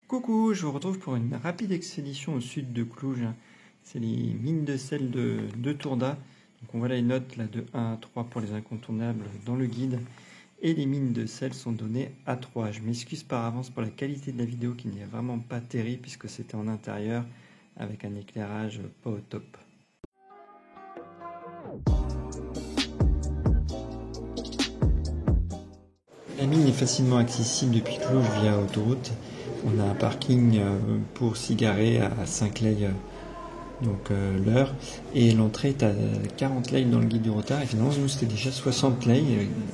Coucou, je vous retrouve pour une rapide expédition au sud de Cluj. C'est les mines de sel de Tourda. Donc on voit les notes là, de 1 à 3 pour les incontournables dans le guide. Et les mines de sel sont données à 3. Je m'excuse par avance pour la qualité de la vidéo qui n'est vraiment pas terrible puisque c'était en intérieur avec un éclairage pas au top. La mine est facilement accessible depuis Cluj via autoroute. On a un parking pour s'y garer à 5 lei l'heure, et l'entrée est à 40 lei dans le guide du retard, et finalement nous c'était déjà 60 lei,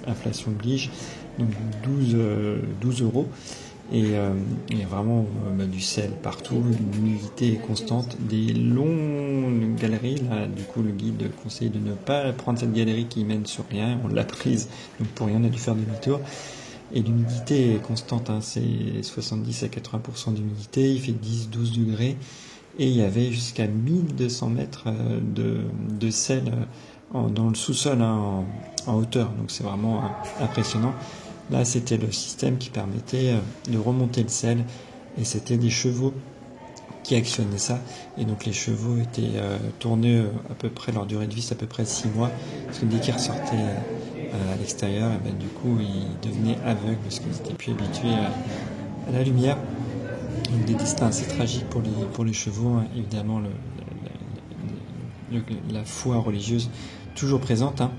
inflation oblige, donc 12 euros, et il y a vraiment du sel partout, l'humidité est constante, des longues galeries, là du coup le guide conseille de ne pas prendre cette galerie qui mène sur rien, on l'a prise, donc pour rien on a dû faire demi-tour. Et l'humidité est constante, hein, c'est 70 à 80% d'humidité, il fait 10-12 degrés, et il y avait jusqu'à 1200 mètres de sel dans le sous-sol, hein, en hauteur, donc c'est vraiment impressionnant. Là c'était le système qui permettait de remonter le sel, et c'était des chevaux qui actionnaient ça, et donc les chevaux étaient tournés à peu près, leur durée de vie c'est à peu près 6 mois, parce que dès qu'ils ressortaient à l'extérieur, et du coup ils devenaient aveugles parce qu'ils n'étaient plus habitués à la lumière. Donc des destins assez tragiques pour les chevaux, hein. Évidemment la foi religieuse toujours présente, hein.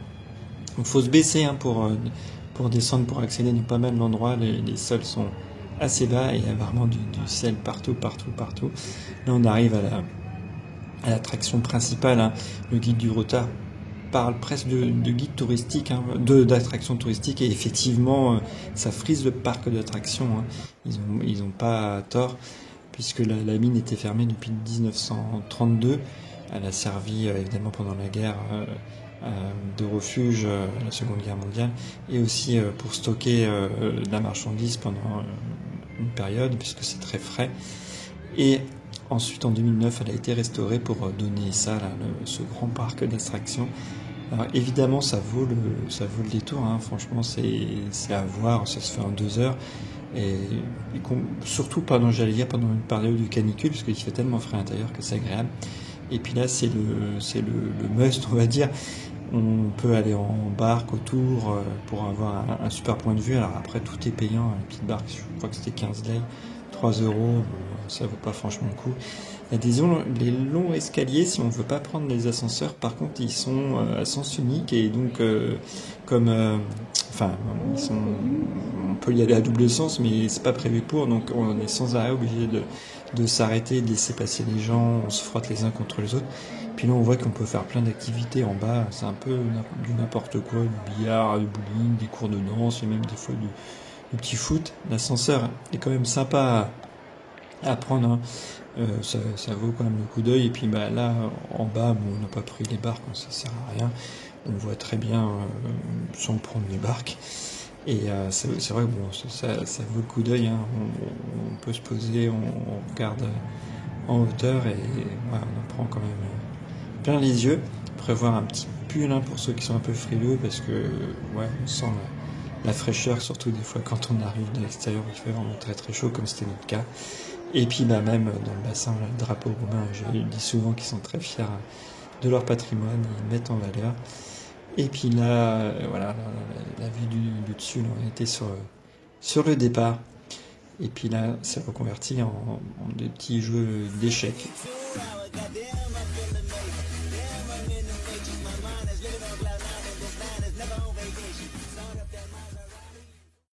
Donc faut se baisser, hein, pour descendre, pour accéder dans pas mal d'endroits, les sols sont assez bas et il y a vraiment du sel partout. Là on arrive à l'attraction principale, hein. Le guide du retard parle presque de guide touristique, hein, d'attraction touristique, et effectivement ça frise le parc d'attractions, hein. Ils ont pas tort, puisque la mine était fermée depuis 1932. Elle a servi évidemment pendant la guerre de refuge, la Seconde Guerre mondiale, et aussi pour stocker de la marchandise pendant une période, puisque c'est très frais. Et ensuite en 2009 elle a été restaurée pour donner ça là, ce grand parc d'attractions. Alors évidemment ça vaut le détour, hein. Franchement c'est à voir, ça se fait en 2 heures, et surtout pendant une période de canicule, parce qu'il fait tellement frais à l'intérieur que c'est agréable. Et puis là c'est le must, on va dire. On peut aller en barque autour pour avoir un super point de vue. Alors après tout est payant, la petite barque je crois que c'était 15 lei, 3 euros, ça vaut pas franchement le coup. Il y a des longs escaliers si on ne veut pas prendre les ascenseurs. Par contre, ils sont à sens unique, et donc on peut y aller à double sens, mais c'est pas prévu pour. Donc on est sans arrêt obligé de s'arrêter, de laisser passer les gens. On se frotte les uns contre les autres. Puis là, on voit qu'on peut faire plein d'activités en bas. C'est un peu du n'importe quoi, du billard, du bowling, des cours de danse, et même des fois du petit foot. L'ascenseur est quand même sympa à prendre, hein. Ça vaut quand même le coup d'œil. Et puis là en bas, on n'a pas pris les barques, ça sert à rien, on voit très bien sans prendre les barques, et c'est vrai que ça vaut le coup d'œil, hein. On peut se poser, on regarde en hauteur, et on en prend quand même plein les yeux. Prévoir un petit pull, hein, pour ceux qui sont un peu frileux, parce que on sent la fraîcheur, surtout des fois quand on arrive de l'extérieur, il fait vraiment très très chaud, comme c'était notre cas. Et puis même dans le bassin, le drapeau roumain, je dis souvent qu'ils sont très fiers de leur patrimoine, ils mettent en valeur. Et puis là, la vue du dessus, là, on était sur le départ. Et puis là, c'est reconverti en des petits jeux d'échecs.